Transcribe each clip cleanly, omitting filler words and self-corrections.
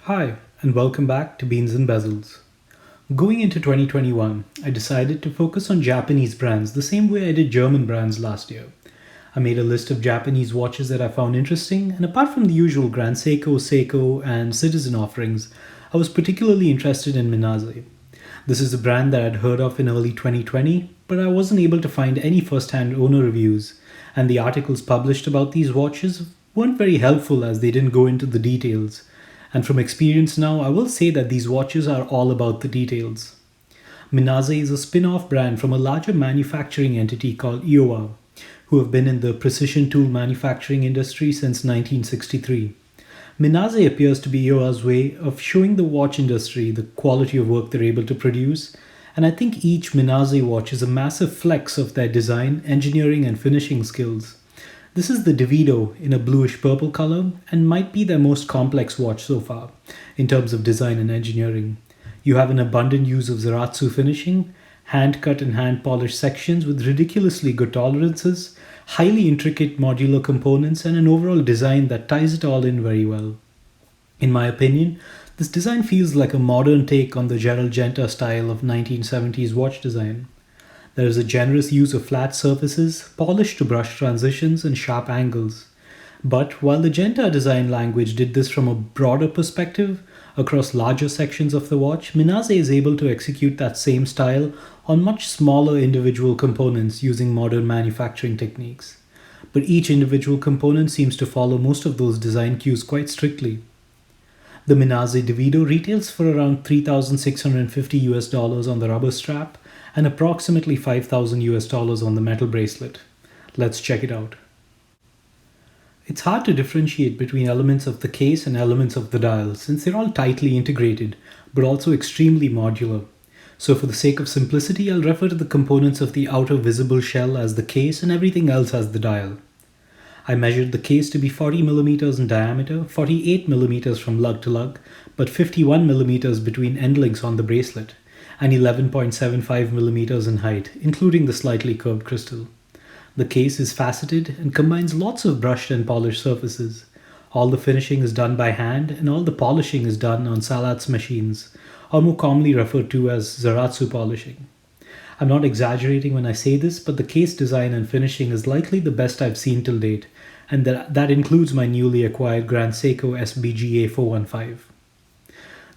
Hi, and welcome back to Beans and Bezels. Going into 2021, I decided to focus on Japanese brands the same way I did German brands last year. I made a list of Japanese watches that I found interesting, and apart from the usual Grand Seiko, Seiko, and Citizen offerings, I was particularly interested in Minase. This is a brand that I'd heard of in early 2020, but I wasn't able to find any first hand owner reviews, and the articles published about these watches weren't very helpful as they didn't go into the details. And from experience now, I will say that these watches are all about the details. Minase is a spin off brand from a larger manufacturing entity called Kyowa, who have been in the precision tool manufacturing industry since 1963. Minase appears to be Kyowa's way of showing the watch industry the quality of work they're able to produce, and I think each Minase watch is a massive flex of their design, engineering, and finishing skills. This is the Divido in a bluish-purple color and might be their most complex watch so far in terms of design and engineering. You have an abundant use of Zaratsu finishing, hand-cut and hand-polished sections with ridiculously good tolerances, highly intricate modular components, and an overall design that ties it all in very well. In my opinion, this design feels like a modern take on the Gerald Genta style of 1970s watch design. There is a generous use of flat surfaces, polished to brush transitions, and sharp angles. But while the Genta design language did this from a broader perspective across larger sections of the watch, Minase is able to execute that same style on much smaller individual components using modern manufacturing techniques. But each individual component seems to follow most of those design cues quite strictly. The Minase Divido retails for around 3,650 US dollars on the rubber strap and approximately 5,000 US dollars on the metal bracelet. Let's check it out. It's hard to differentiate between elements of the case and elements of the dial since they're all tightly integrated but also extremely modular. So for the sake of simplicity, I'll refer to the components of the outer visible shell as the case and everything else as the dial. I measured the case to be 40 millimeters in diameter, 48 millimeters from lug to lug, but 51 millimeters between end links on the bracelet, and 11.75 millimeters in height, including the slightly curved crystal. The case is faceted and combines lots of brushed and polished surfaces. All the finishing is done by hand and all the polishing is done on Salatz machines, or more commonly referred to as Zaratsu polishing. I'm not exaggerating when I say this, but the case design and finishing is likely the best I've seen till date, and that includes my newly acquired Grand Seiko SBGA 415.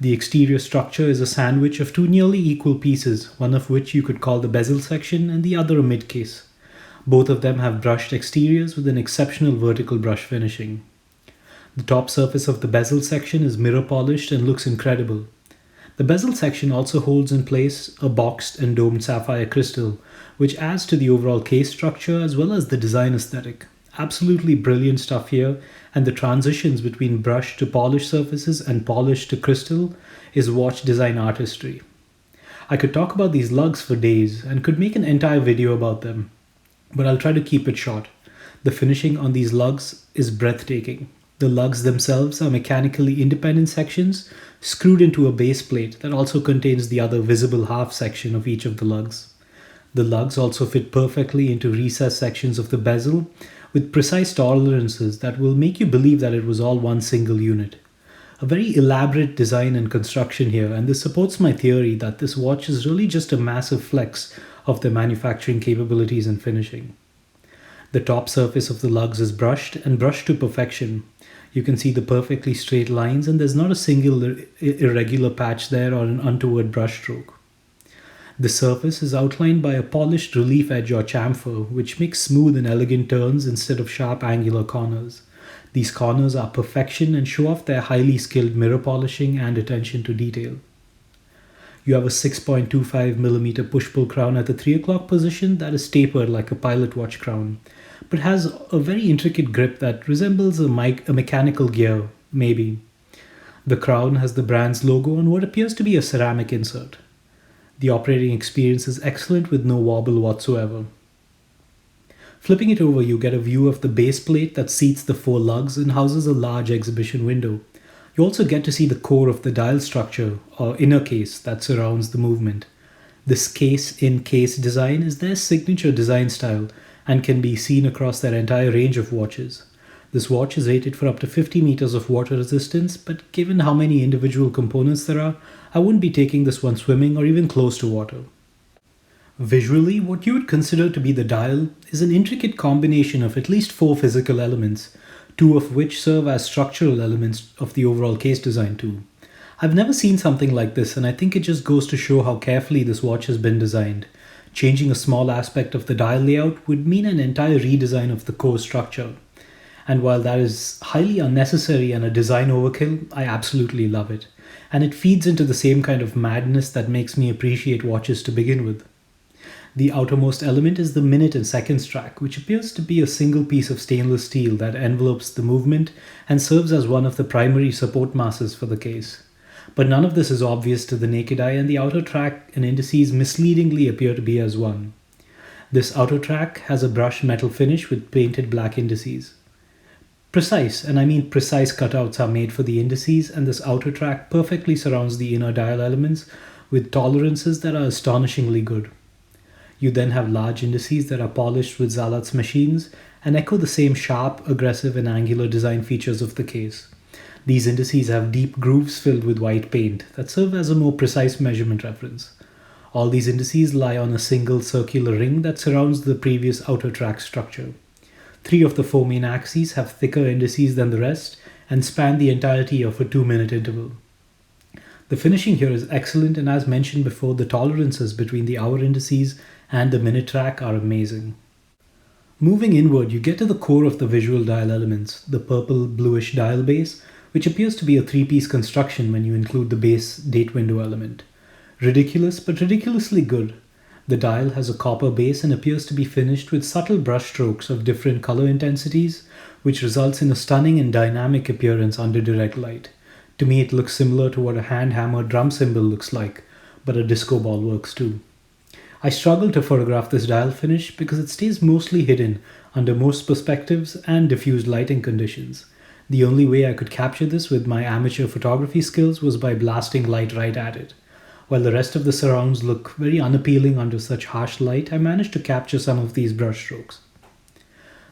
The exterior structure is a sandwich of two nearly equal pieces, one of which you could call the bezel section and the other a mid-case. Both of them have brushed exteriors with an exceptional vertical brush finishing. The top surface of the bezel section is mirror polished and looks incredible. The bezel section also holds in place a boxed and domed sapphire crystal, which adds to the overall case structure as well as the design aesthetic. Absolutely brilliant stuff here, and the transitions between brush to polished surfaces and polished to crystal is watch design artistry. I could talk about these lugs for days and could make an entire video about them, but I'll try to keep it short. The finishing on these lugs is breathtaking. The lugs themselves are mechanically independent sections screwed into a base plate that also contains the other visible half section of each of the lugs. The lugs also fit perfectly into recessed sections of the bezel with precise tolerances that will make you believe that it was all one single unit. A very elaborate design and construction here, and this supports my theory that this watch is really just a massive flex of the manufacturing capabilities and finishing. The top surface of the lugs is brushed and brushed to perfection. You can see the perfectly straight lines, and there's not a single irregular patch there or an untoward brush stroke. The surface is outlined by a polished relief edge or chamfer, which makes smooth and elegant turns instead of sharp angular corners. These corners are perfection and show off their highly skilled mirror polishing and attention to detail. You have a 6.25mm push-pull crown at the 3 o'clock position that is tapered like a pilot watch crown, but has a very intricate grip that resembles a mechanical gear, maybe. The crown has the brand's logo on what appears to be a ceramic insert. The operating experience is excellent with no wobble whatsoever. Flipping it over, you get a view of the base plate that seats the 4 lugs and houses a large exhibition window. You also get to see the core of the dial structure, or inner case, that surrounds the movement. This case-in-case design is their signature design style and can be seen across their entire range of watches. This watch is rated for up to 50 meters of water resistance, but given how many individual components there are, I wouldn't be taking this one swimming or even close to water. Visually, what you would consider to be the dial is an intricate combination of at least 4 physical elements, 2 of which serve as structural elements of the overall case design too. I've never seen something like this, and I think it just goes to show how carefully this watch has been designed. Changing a small aspect of the dial layout would mean an entire redesign of the core structure. And while that is highly unnecessary and a design overkill, I absolutely love it. And it feeds into the same kind of madness that makes me appreciate watches to begin with. The outermost element is the minute and seconds track, which appears to be a single piece of stainless steel that envelopes the movement and serves as one of the primary support masses for the case. But none of this is obvious to the naked eye, and the outer track and indices misleadingly appear to be as one. This outer track has a brushed metal finish with painted black indices. Precise, and I mean precise cutouts are made for the indices, and this outer track perfectly surrounds the inner dial elements with tolerances that are astonishingly good. You then have large indices that are polished with Zaratsu machines and echo the same sharp, aggressive, and angular design features of the case. These indices have deep grooves filled with white paint that serve as a more precise measurement reference. All these indices lie on a single circular ring that surrounds the previous outer track structure. 3 of the 4 main axes have thicker indices than the rest and span the entirety of a 2-minute interval. The finishing here is excellent, and as mentioned before, the tolerances between the hour indices and the minute track are amazing. Moving inward, you get to the core of the visual dial elements, the purple bluish dial base, which appears to be a 3-piece construction when you include the base date window element. Ridiculous, but ridiculously good. The dial has a copper base and appears to be finished with subtle brush strokes of different color intensities, which results in a stunning and dynamic appearance under direct light. To me, it looks similar to what a hand-hammered drum cymbal looks like, but a disco ball works too. I struggle to photograph this dial finish because it stays mostly hidden under most perspectives and diffused lighting conditions. The only way I could capture this with my amateur photography skills was by blasting light right at it. While the rest of the surrounds look very unappealing under such harsh light, I managed to capture some of these brushstrokes.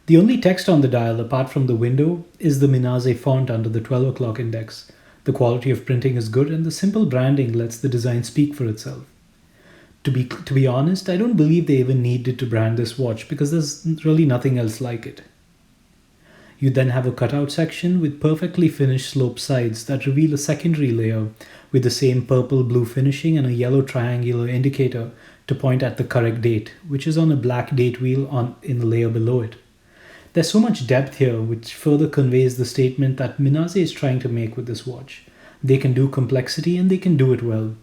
The only text on the dial, apart from the window, is the Minase font under the 12 o'clock index. The quality of printing is good, and the simple branding lets the design speak for itself. To be honest, I don't believe they even needed to brand this watch because there's really nothing else like it. You then have a cutout section with perfectly finished sloped sides that reveal a secondary layer with the same purple-blue finishing and a yellow triangular indicator to point at the correct date, which is on a black date wheel in the layer below it. There's so much depth here, which further conveys the statement that Minase is trying to make with this watch. They can do complexity and they can do it well.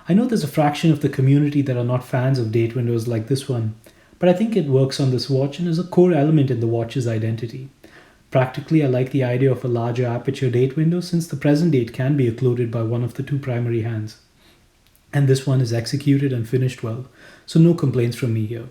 I know there's a fraction of the community that are not fans of date windows like this one, but I think it works on this watch and is a core element in the watch's identity. Practically, I like the idea of a larger aperture date window since the present date can be occluded by one of the 2 primary hands. And this one is executed and finished well, so no complaints from me here.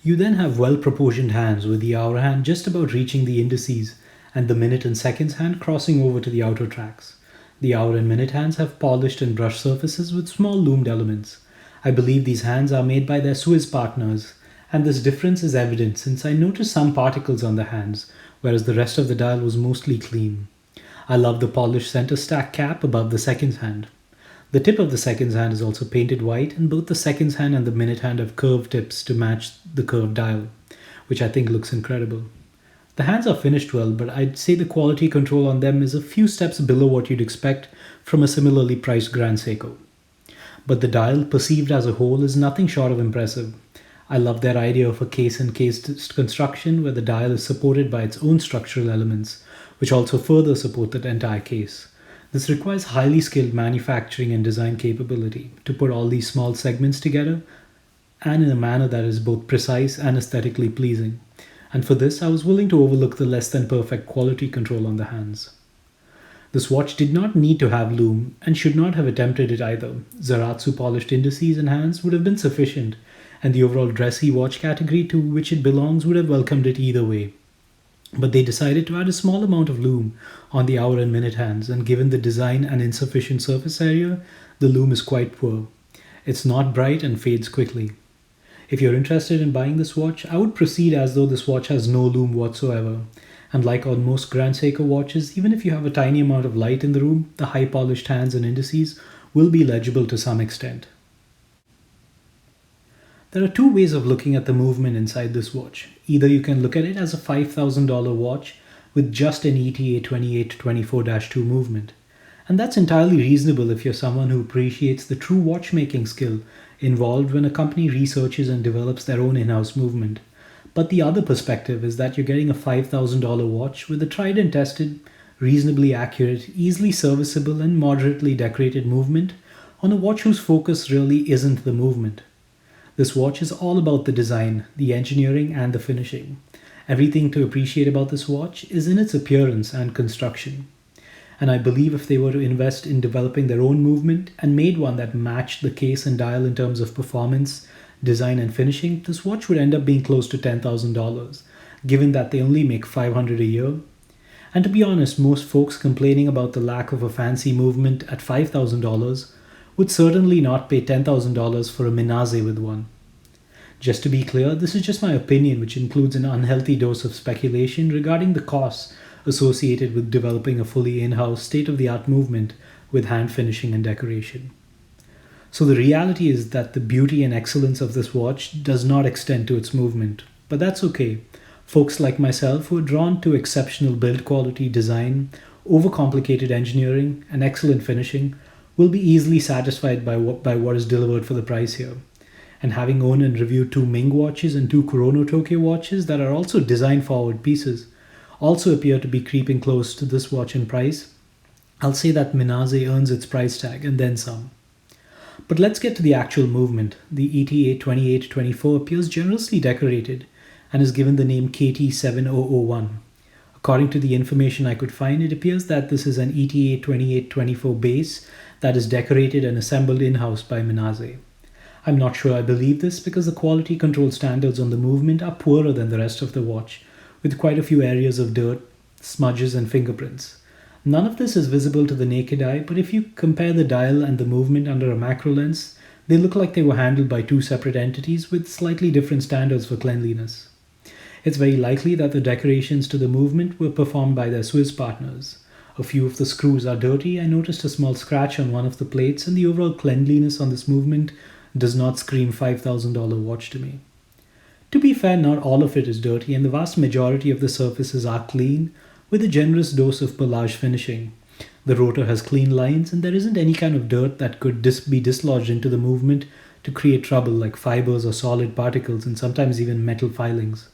You then have well-proportioned hands with the hour hand just about reaching the indices and the minute and seconds hand crossing over to the outer tracks. The hour and minute hands have polished and brushed surfaces with small loomed elements. I believe these hands are made by their Swiss partners, and this difference is evident since I noticed some particles on the hands, whereas the rest of the dial was mostly clean. I love the polished center stack cap above the seconds hand. The tip of the seconds hand is also painted white, and both the seconds hand and the minute hand have curved tips to match the curved dial, which I think looks incredible. The hands are finished well, but I'd say the quality control on them is a few steps below what you'd expect from a similarly priced Grand Seiko. But the dial, perceived as a whole, is nothing short of impressive. I love their idea of a case-and-case construction where the dial is supported by its own structural elements, which also further support the entire case. This requires highly skilled manufacturing and design capability to put all these small segments together and in a manner that is both precise and aesthetically pleasing. And for this, I was willing to overlook the less than perfect quality control on the hands. This watch did not need to have loom and should not have attempted it either. Zaratsu polished indices and hands would have been sufficient, and the overall dressy watch category to which it belongs would have welcomed it either way. But they decided to add a small amount of loom on the hour and minute hands, and given the design and insufficient surface area, the loom is quite poor. It's not bright and fades quickly. If you're interested in buying this watch, I would proceed as though this watch has no loom whatsoever, And like on most Grand Seiko watches, even if you have a tiny amount of light in the room, the high polished hands and indices will be legible to some extent. There are two ways of looking at the movement inside this watch. Either you can look at it as a $5,000 watch with just an ETA 2824-2 movement. And that's entirely reasonable if you're someone who appreciates the true watchmaking skill involved when a company researches and develops their own in-house movement. But the other perspective is that you're getting a $5,000 watch with a tried and tested, reasonably accurate, easily serviceable and moderately decorated movement on a watch whose focus really isn't the movement. This watch is all about the design, the engineering and the finishing. Everything to appreciate about this watch is in its appearance and construction. And I believe if they were to invest in developing their own movement and made one that matched the case and dial in terms of performance, design and finishing, this watch would end up being close to $10,000, given that they only make $500 a year. And to be honest, most folks complaining about the lack of a fancy movement at $5,000 would certainly not pay $10,000 for a Minase with one. Just to be clear, this is just my opinion, which includes an unhealthy dose of speculation regarding the costs associated with developing a fully in-house, state-of-the-art movement with hand finishing and decoration. So the reality is that the beauty and excellence of this watch does not extend to its movement, but that's okay. Folks like myself who are drawn to exceptional build quality, design, overcomplicated engineering, and excellent finishing will be easily satisfied by what is delivered for the price here. And having owned and reviewed two Ming watches and two Chrono Tokyo watches that are also design-forward pieces, also appear to be creeping close to this watch in price, I'll say that Minase earns its price tag and then some. But let's get to the actual movement. The ETA 2824 appears generously decorated and is given the name KT7001. According to the information I could find, it appears that this is an ETA 2824 base that is decorated and assembled in-house by Minase. I'm not sure I believe this because the quality control standards on the movement are poorer than the rest of the watch, with quite a few areas of dirt, smudges and fingerprints. None of this is visible to the naked eye, but if you compare the dial and the movement under a macro lens, they look like they were handled by two separate entities with slightly different standards for cleanliness. It's very likely that the decorations to the movement were performed by their Swiss partners. A few of the screws are dirty. I noticed a small scratch on one of the plates, and the overall cleanliness on this movement does not scream $5,000 watch to me. To be fair, not all of it is dirty, and the vast majority of the surfaces are clean, with a generous dose of pelage finishing. The rotor has clean lines, and there isn't any kind of dirt that could be dislodged into the movement to create trouble, like fibers or solid particles, and sometimes even metal filings.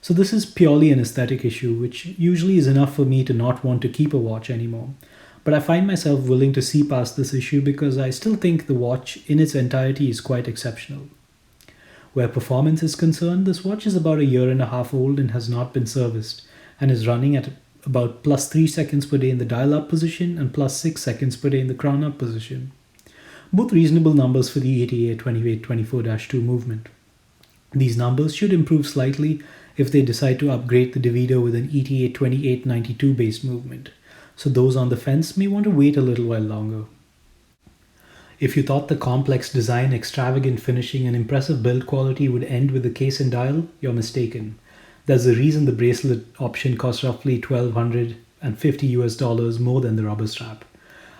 So this is purely an aesthetic issue, which usually is enough for me to not want to keep a watch anymore. But I find myself willing to see past this issue because I still think the watch in its entirety is quite exceptional. Where performance is concerned, this watch is about a year and a half old and has not been serviced, and is running at about plus 3 seconds per day in the dial up position and plus 6 seconds per day in the crown up position. Both reasonable numbers for the ETA 2824-2 movement. These numbers should improve slightly if they decide to upgrade the Divido with an ETA 2892 base movement, so those on the fence may want to wait a little while longer. If you thought the complex design, extravagant finishing and impressive build quality would end with the case and dial, you're mistaken. There's a reason the bracelet option costs roughly $1,250 more than the rubber strap.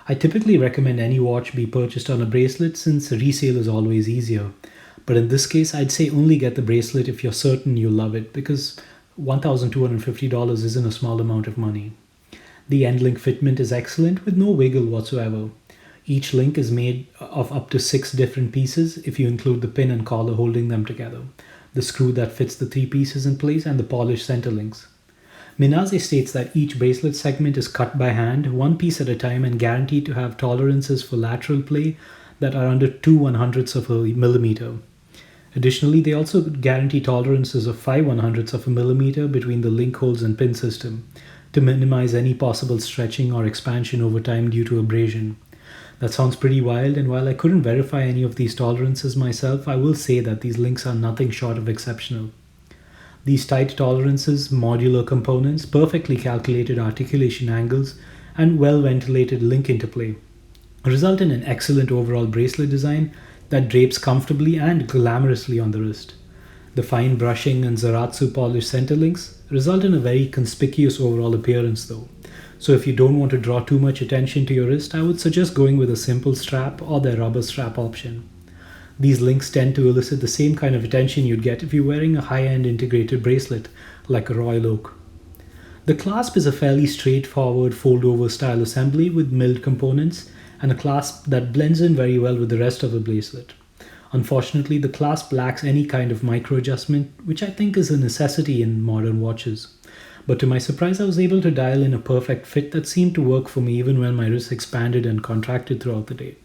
I typically recommend any watch be purchased on a bracelet since resale is always easier. But in this case, I'd say only get the bracelet if you're certain you'll love it, because $1,250 isn't a small amount of money. The end link fitment is excellent with no wiggle whatsoever. Each link is made of up to 6 different pieces if you include the pin and collar holding them together, the screw that fits the 3 pieces in place, and the polished center links. Minase states that each bracelet segment is cut by hand, one piece at a time, and guaranteed to have tolerances for lateral play that are under 2/100ths of a millimeter. Additionally, they also guarantee tolerances of 5/100ths of a millimeter between the link holes and pin system to minimize any possible stretching or expansion over time due to abrasion. That sounds pretty wild, and while I couldn't verify any of these tolerances myself, I will say that these links are nothing short of exceptional. These tight tolerances, modular components, perfectly calculated articulation angles, and well-ventilated link interplay result in an excellent overall bracelet design that drapes comfortably and glamorously on the wrist. The fine brushing and Zaratsu polished center links result in a very conspicuous overall appearance though. So if you don't want to draw too much attention to your wrist, I would suggest going with a simple strap or the rubber strap option. These links tend to elicit the same kind of attention you'd get if you're wearing a high-end integrated bracelet like a Royal Oak. The clasp is a fairly straightforward fold-over style assembly with milled components and a clasp that blends in very well with the rest of the bracelet. Unfortunately, the clasp lacks any kind of micro adjustment, which I think is a necessity in modern watches. But to my surprise, I was able to dial in a perfect fit that seemed to work for me even when my wrist expanded and contracted throughout the day.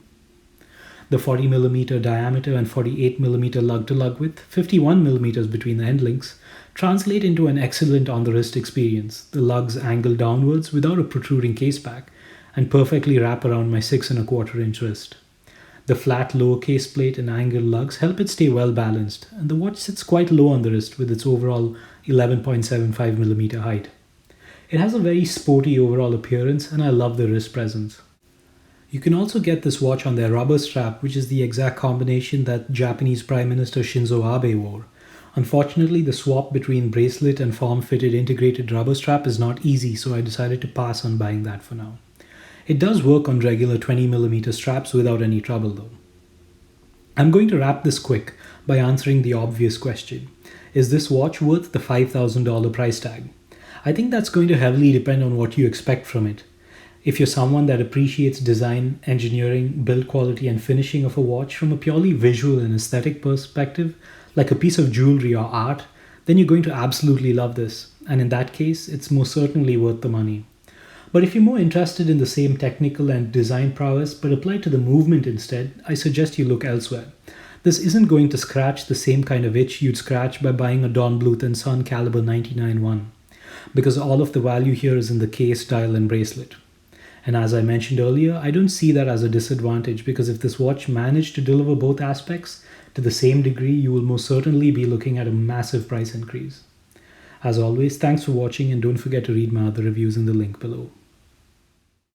The 40mm diameter and 48mm lug-to-lug width, 51mm between the end links, translate into an excellent on-the-wrist experience. The lugs angle downwards without a protruding case back and perfectly wrap around my 6¼ inch wrist. The flat lower case plate and angled lugs help it stay well balanced, and the watch sits quite low on the wrist with its overall 11.75mm height. It has a very sporty overall appearance, and I love the wrist presence. You can also get this watch on their rubber strap, which is the exact combination that Japanese Prime Minister Shinzo Abe wore. Unfortunately, the swap between bracelet and form-fitted integrated rubber strap is not easy, so I decided to pass on buying that for now. It does work on regular 20mm straps without any trouble though. I'm going to wrap this quick by answering the obvious question. Is this watch worth the $5,000 price tag? I think that's going to heavily depend on what you expect from it. If you're someone that appreciates design, engineering, build quality and finishing of a watch from a purely visual and aesthetic perspective, like a piece of jewelry or art, then you're going to absolutely love this. And in that case, it's most certainly worth the money. But if you're more interested in the same technical and design prowess but applied to the movement instead, I suggest you look elsewhere. This isn't going to scratch the same kind of itch you'd scratch by buying a Don Bluth & Son caliber 99-1, because all of the value here is in the case, dial and bracelet. And as I mentioned earlier, I don't see that as a disadvantage, because if this watch managed to deliver both aspects to the same degree, you will most certainly be looking at a massive price increase. As always, thanks for watching, and don't forget to read my other reviews in the link below.